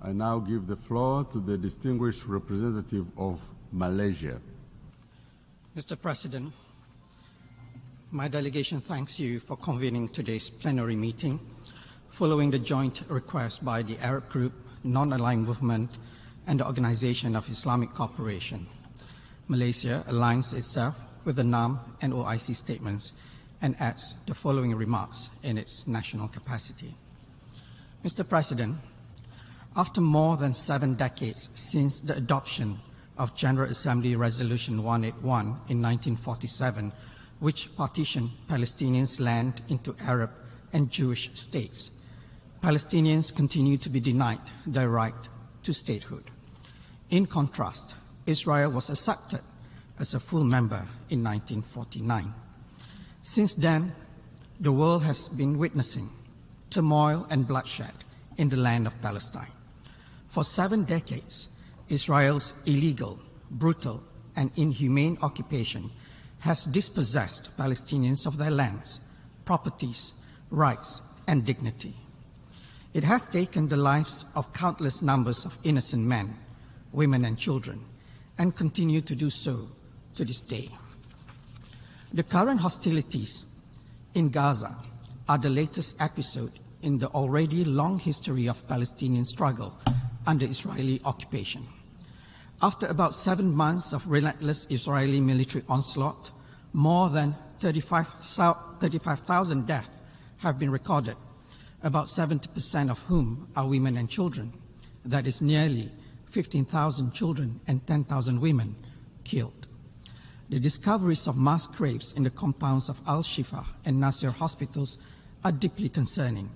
I now give the floor to the distinguished representative of Malaysia. Mr. President, my delegation thanks you for convening today's plenary meeting following the joint request by the Arab Group, Non-Aligned Movement, and the Organization of Islamic Cooperation. Malaysia aligns itself with the NAM and OIC statements and adds the following remarks in its national capacity. Mr. President, after more than 7 decades since the adoption of General Assembly Resolution 181 in 1947, which partitioned Palestinians' land into Arab and Jewish states, Palestinians continue to be denied their right to statehood. In contrast, Israel was accepted as a full member in 1949. Since then, the world has been witnessing turmoil and bloodshed in the land of Palestine. For 7 decades, Israel's illegal, brutal, and inhumane occupation has dispossessed Palestinians of their lands, properties, rights, and dignity. It has taken the lives of countless numbers of innocent men, women, and children, and continue to do so to this day. The current hostilities in Gaza are the latest episode in the already long history of Palestinian struggle under Israeli occupation. After about 7 months of relentless Israeli military onslaught, more than 35,000 deaths have been recorded, about 70% of whom are women and children. That is nearly 15,000 children and 10,000 women killed. The discoveries of mass graves in the compounds of Al-Shifa and Nasser hospitals are deeply concerning.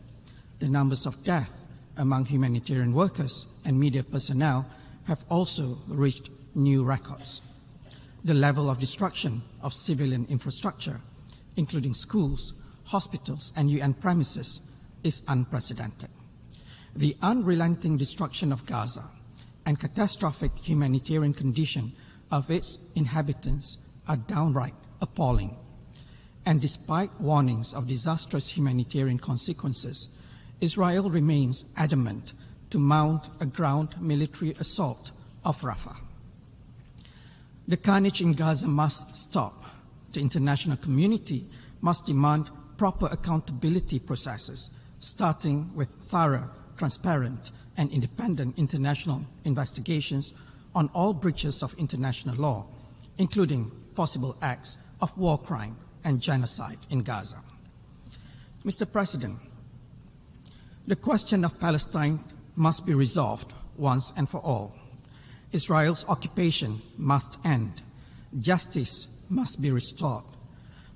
The numbers of deaths among humanitarian workers and media personnel have also reached new records. The level of destruction of civilian infrastructure, including schools, hospitals, and UN premises, is unprecedented. The unrelenting destruction of Gaza and catastrophic humanitarian condition of its inhabitants are downright appalling. And despite warnings of disastrous humanitarian consequences, Israel remains adamant to mount a ground military assault of Rafah. The carnage in Gaza must stop. The international community must demand proper accountability processes, starting with thorough, transparent, and independent international investigations on all breaches of international law, including possible acts of war crime and genocide in Gaza. Mr. President, the question of Palestine must be resolved once and for all. Israel's occupation must end. Justice must be restored.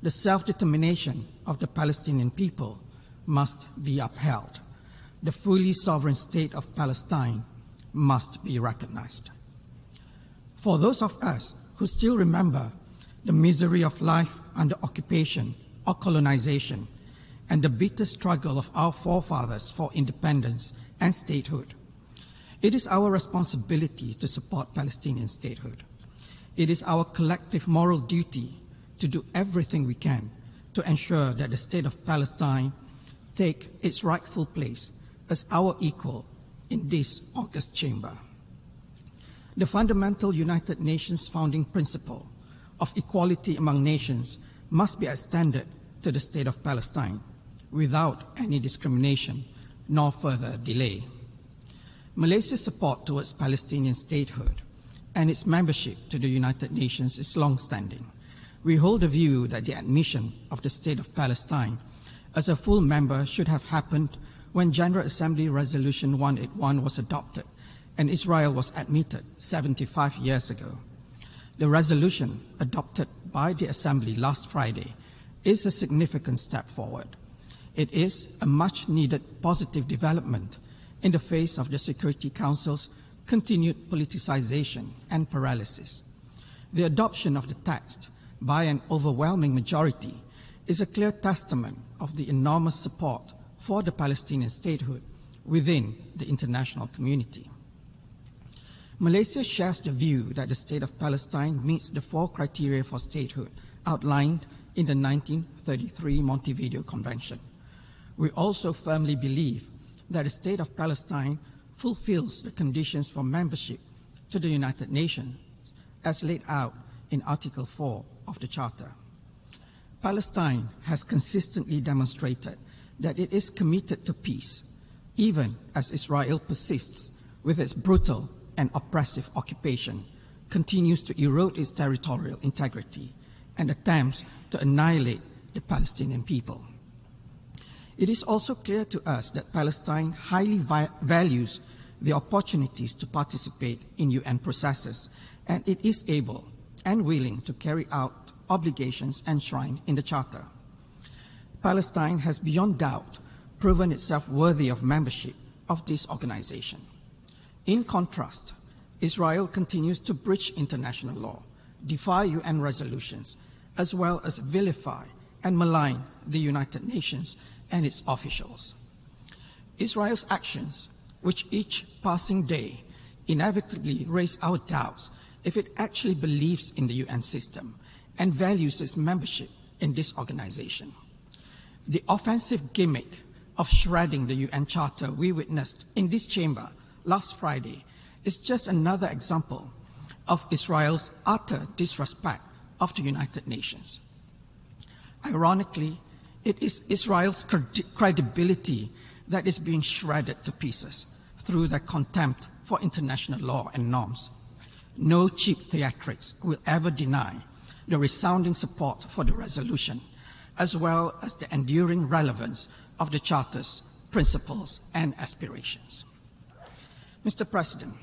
The self-determination of the Palestinian people must be upheld. The fully sovereign state of Palestine must be recognized. For those of us who still remember the misery of life under occupation or colonization and the bitter struggle of our forefathers for independence and statehood, it is our responsibility to support Palestinian statehood. It is our collective moral duty to do everything we can to ensure that the state of Palestine take its rightful place as our equal in this august chamber. The fundamental United Nations founding principle of equality among nations must be extended to the state of Palestine without any discrimination nor further delay. Malaysia's support towards Palestinian statehood and its membership to the United Nations is long-standing. We hold the view that the admission of the State of Palestine as a full member should have happened when General Assembly Resolution 181 was adopted and Israel was admitted 75 years ago. The resolution adopted by the Assembly last Friday is a significant step forward. It is a much-needed positive development in the face of the Security Council's continued politicization and paralysis. The adoption of the text by an overwhelming majority is a clear testament of the enormous support for the Palestinian statehood within the international community. Malaysia shares the view that the State of Palestine meets the 4 criteria for statehood outlined in the 1933 Montevideo Convention. We also firmly believe that the State of Palestine fulfills the conditions for membership to the United Nations as laid out in Article 4 of the Charter. Palestine has consistently demonstrated that it is committed to peace, even as Israel persists with its brutal and oppressive occupation, continues to erode its territorial integrity, and attempts to annihilate the Palestinian people. It is also clear to us that Palestine highly values the opportunities to participate in UN processes, and it is able and willing to carry out obligations enshrined in the Charter. Palestine has beyond doubt proven itself worthy of membership of this organization. In contrast, Israel continues to breach international law, defy UN resolutions, as well as vilify and malign the United Nations and its officials. Israel's actions, which each passing day inevitably raise our doubts if it actually believes in the UN system and values its membership in this organization. The offensive gimmick of shredding the UN Charter we witnessed in this chamber last Friday is just another example of Israel's utter disrespect of the United Nations. Ironically, it is Israel's credibility that is being shredded to pieces through their contempt for international law and norms. No cheap theatrics will ever deny the resounding support for the resolution, as well as the enduring relevance of the Charter's principles and aspirations. Mr. President,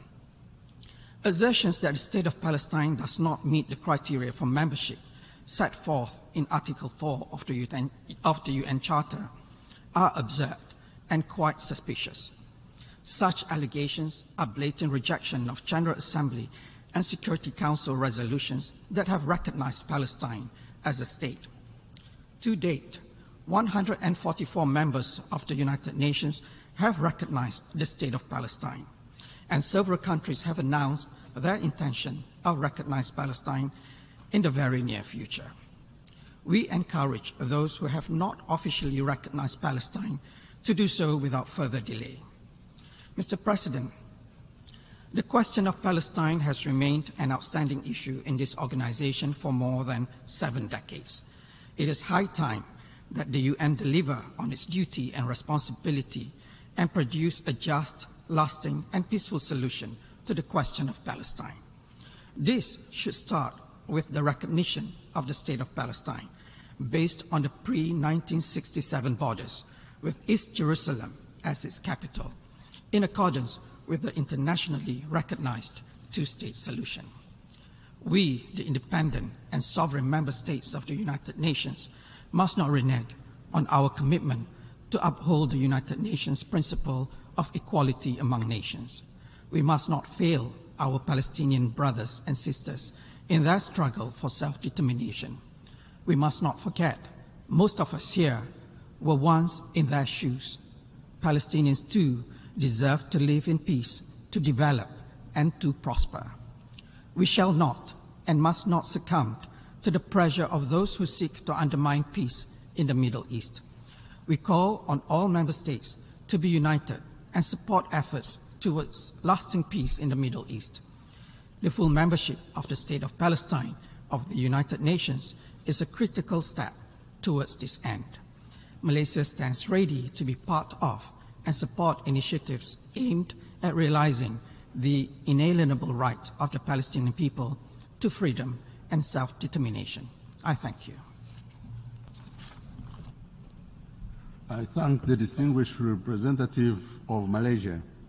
assertions that the State of Palestine does not meet the criteria for membership set forth in Article 4 of the UN Charter are absurd and quite suspicious. Such allegations are blatant rejection of General Assembly and Security Council resolutions that have recognized Palestine as a state. To date, 144 members of the United Nations have recognized the State of Palestine, and several countries have announced their intention of recognizing Palestine in the very near future. We encourage those who have not officially recognized Palestine to do so without further delay. Mr. President, the question of Palestine has remained an outstanding issue in this organization for more than 7 decades. It is high time that the UN deliver on its duty and responsibility and produce a just, lasting, and peaceful solution to the question of Palestine. This should start with the recognition of the State of Palestine, based on the pre-1967 borders, with East Jerusalem as its capital, in accordance with the internationally recognized two-state solution. We, the independent and sovereign member states of the United Nations, must not renege on our commitment to uphold the United Nations principle of equality among nations. We must not fail our Palestinian brothers and sisters in their struggle for self-determination. We must not forget, most of us here were once in their shoes. Palestinians too deserve to live in peace, to develop, and to prosper. We shall not and must not succumb to the pressure of those who seek to undermine peace in the Middle East. We call on all member states to be united and support efforts towards lasting peace in the Middle East. The full membership of the State of Palestine of the United Nations is a critical step towards this end. Malaysia stands ready to be part of and support initiatives aimed at realizing the inalienable right of the Palestinian people to freedom and self-determination. I thank you. I thank the distinguished representative of Malaysia.